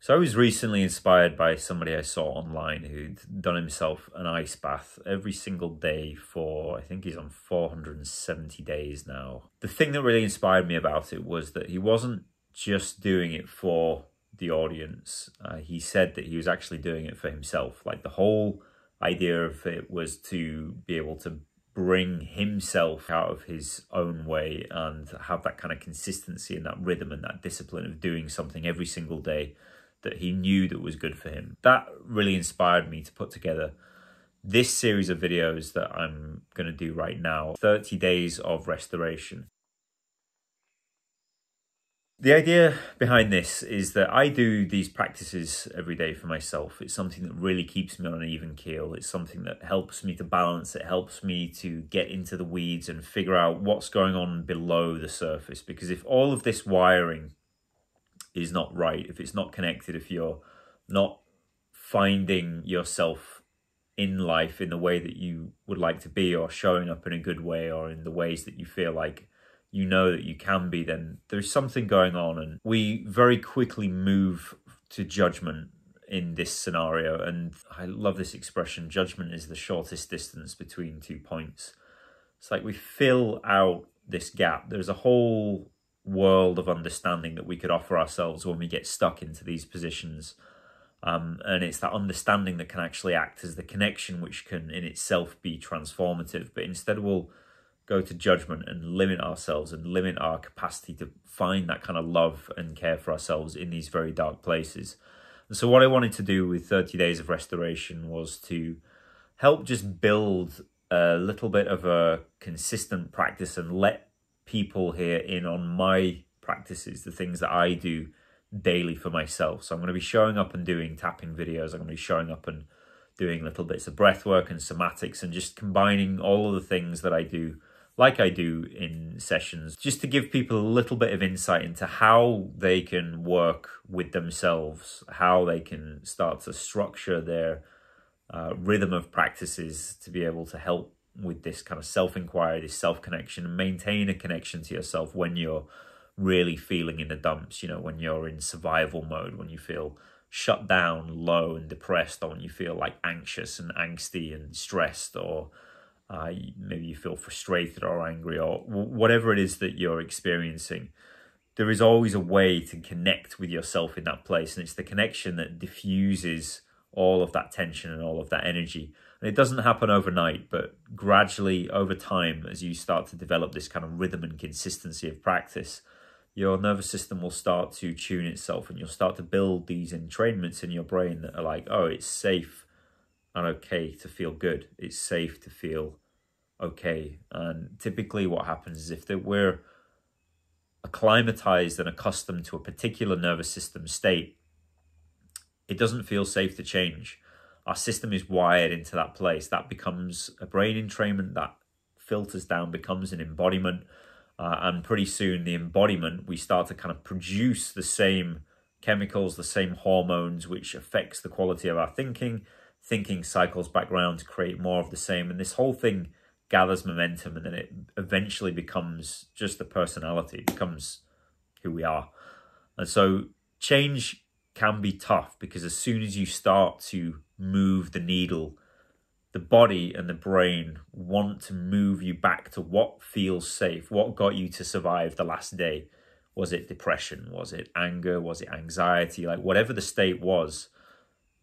So I was recently inspired by somebody I saw online who'd done himself an ice bath every single day for, I think he's on 470 days now. The thing that really inspired me about it was that he wasn't just doing it for the audience. He said that he was actually doing it for himself. Like, the whole idea of it was to be able to bring himself out of his own way and have that kind of consistency and that rhythm and that discipline of doing something every single day that he knew that was good for him. That really inspired me to put together this series of videos that I'm going to do right now, 30 Days of Restoration. The idea behind this is that I do these practices every day for myself. It's something that really keeps me on an even keel. It's something that helps me to balance. It helps me to get into the weeds and figure out what's going on below the surface. Because if all of this wiring is not right, if it's not connected, if you're not finding yourself in life in the way that you would like to be, or showing up in a good way, or in the ways that you feel like you know that you can be, then there's something going on. And we very quickly move to judgment in this scenario. And I love this expression, judgment is the shortest distance between 2 points. It's like we fill out this gap. There's a whole world of understanding that we could offer ourselves when we get stuck into these positions. And it's that understanding that can actually act as the connection, which can in itself be transformative. But instead we'll go to judgment and limit ourselves and limit our capacity to find that kind of love and care for ourselves in these very dark places. And so what I wanted to do with 30 Days of Restoration was to help just build a little bit of a consistent practice and let people here in on my practices, the things that I do daily for myself. So I'm going to be showing up and doing tapping videos. I'm going to be showing up and doing little bits of breathwork and somatics, and just combining all of the things that I do like I do in sessions, just to give people a little bit of insight into how they can work with themselves, how they can start to structure their rhythm of practices to be able to help with this kind of self-inquiry, this self-connection, and maintain a connection to yourself when you're really feeling in the dumps, you know, when you're in survival mode, when you feel shut down, low and depressed, or when you feel like anxious and angsty and stressed, or maybe you feel frustrated or angry, or whatever it is that you're experiencing. There is always a way to connect with yourself in that place, and it's the connection that diffuses all of that tension and all of that energy. And it doesn't happen overnight, but gradually over time, as you start to develop this kind of rhythm and consistency of practice, your nervous system will start to tune itself, and you'll start to build these entrainments in your brain that are like, oh, it's safe and okay to feel good. It's safe to feel okay. And typically what happens is if we're acclimatized and accustomed to a particular nervous system state, it doesn't feel safe to change. Our system is wired into that place. That becomes a brain entrainment, that filters down, becomes an embodiment. And pretty soon the embodiment, we start to kind of produce the same chemicals, the same hormones, which affects the quality of our thinking. Thinking cycles back around to create more of the same. And this whole thing gathers momentum, and then it eventually becomes just the personality. It becomes who we are. And so change can be tough, because as soon as you start to move the needle, the body and the brain want to move you back to what feels safe, what got you to survive the last day. Was it depression? Was it anger? Was it anxiety? Like, whatever the state was,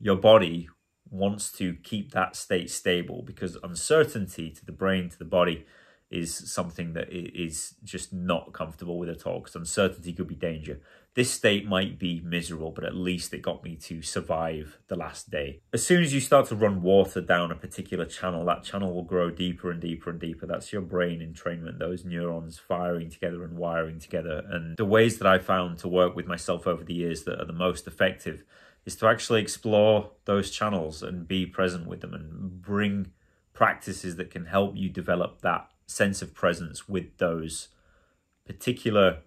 your body wants to keep that state stable, because uncertainty to the brain, to the body, is something that is just not comfortable with at all, because uncertainty could be danger. This state might be miserable, but at least it got me to survive the last day. As soon as you start to run water down a particular channel, that channel will grow deeper and deeper and deeper. That's your brain entrainment, those neurons firing together and wiring together. And the ways that I found to work with myself over the years that are the most effective is to actually explore those channels and be present with them, and bring practices that can help you develop that sense of presence with those particular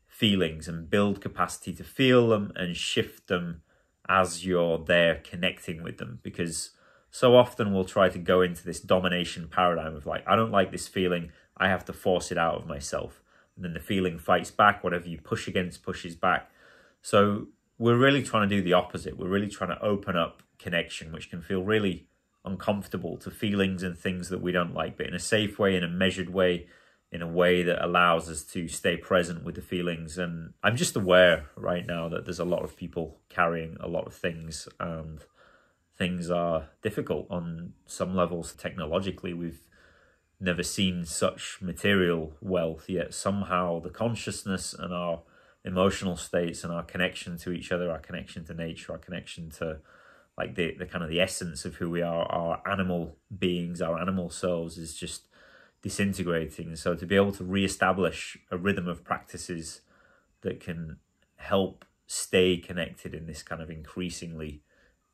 feelings, and build capacity to feel them and shift them as you're there connecting with them. Because so often we'll try to go into this domination paradigm of like, I don't like this feeling, I have to force it out of myself. And then the feeling fights back. Whatever you push against pushes back. So we're really trying to do the opposite. We're really trying to open up connection, which can feel really uncomfortable, to feelings and things that we don't like, but in a safe way, in a measured way, in a way that allows us to stay present with the feelings. And I'm just aware right now that there's a lot of people carrying a lot of things, and things are difficult on some levels. Technologically, we've never seen such material wealth, yet somehow the consciousness and our emotional states and our connection to each other, our connection to nature, our connection to like the kind of the essence of who we are, our animal beings, our animal selves, is just disintegrating. So to be able to reestablish a rhythm of practices that can help stay connected in this kind of increasingly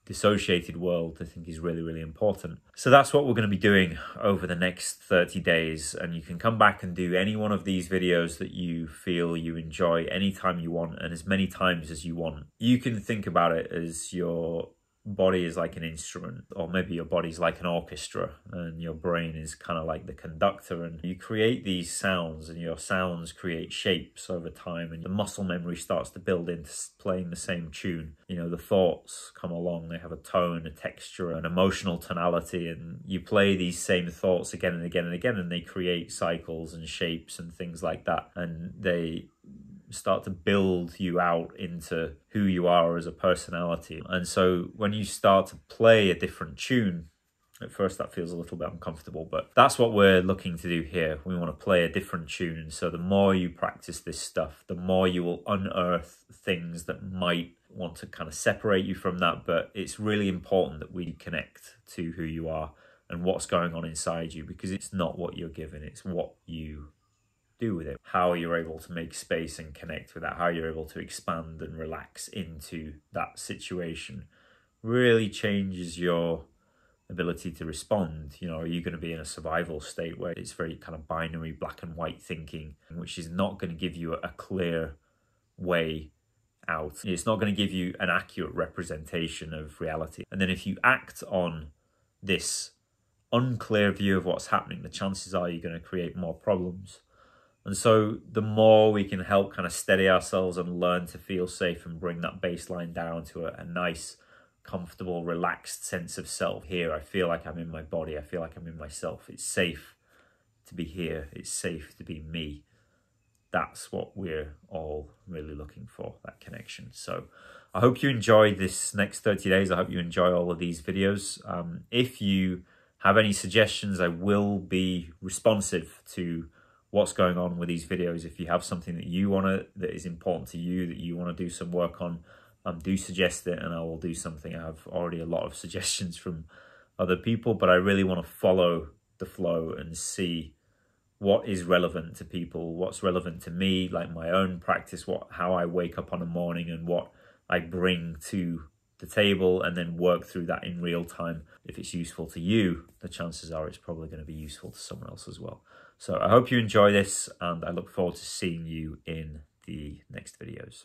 dissociated world, I think is really, really important. So that's what we're going to be doing over the next 30 days. And you can come back and do any one of these videos that you feel you enjoy anytime you want, and as many times as you want. You can think about it as your body is like an instrument, or maybe your body's like an orchestra and your brain is kind of like the conductor, and you create these sounds and your sounds create shapes over time, and the muscle memory starts to build into playing the same tune. You know, the thoughts come along, they have a tone, a texture, an emotional tonality, and you play these same thoughts again and again and again, and they create cycles and shapes and things like that, and they start to build you out into who you are as a personality. And so when you start to play a different tune, at first that feels a little bit uncomfortable, but that's what we're looking to do here. We want to play a different tune. And so the more you practice this stuff, the more you will unearth things that might want to kind of separate you from that. But it's really important that we connect to who you are and what's going on inside you, because it's not what you're given, it's what you do with it. How you're able to make space and connect with that, how you're able to expand and relax into that situation really changes your ability to respond. You know, are you going to be in a survival state where it's very kind of binary, black and white thinking, which is not going to give you a clear way out? It's not going to give you an accurate representation of reality. And then if you act on this unclear view of what's happening, the chances are you're going to create more problems. And so the more we can help kind of steady ourselves and learn to feel safe and bring that baseline down to a nice, comfortable, relaxed sense of self. Here, I feel like I'm in my body. I feel like I'm in myself. It's safe to be here. It's safe to be me. That's what we're all really looking for, that connection. So I hope you enjoyed this next 30 days. I hope you enjoy all of these videos. If you have any suggestions, I will be responsive to what's going on with these videos. If you have something that you that is important to you, that you want to do some work on, do suggest it and I will do something. I have already a lot of suggestions from other people, but I really want to follow the flow and see what is relevant to people, what's relevant to me, like my own practice, how I wake up on a morning and what I bring to the table, and then work through that in real time. If it's useful to you, the chances are it's probably going to be useful to someone else as well. So I hope you enjoy this, and I look forward to seeing you in the next videos.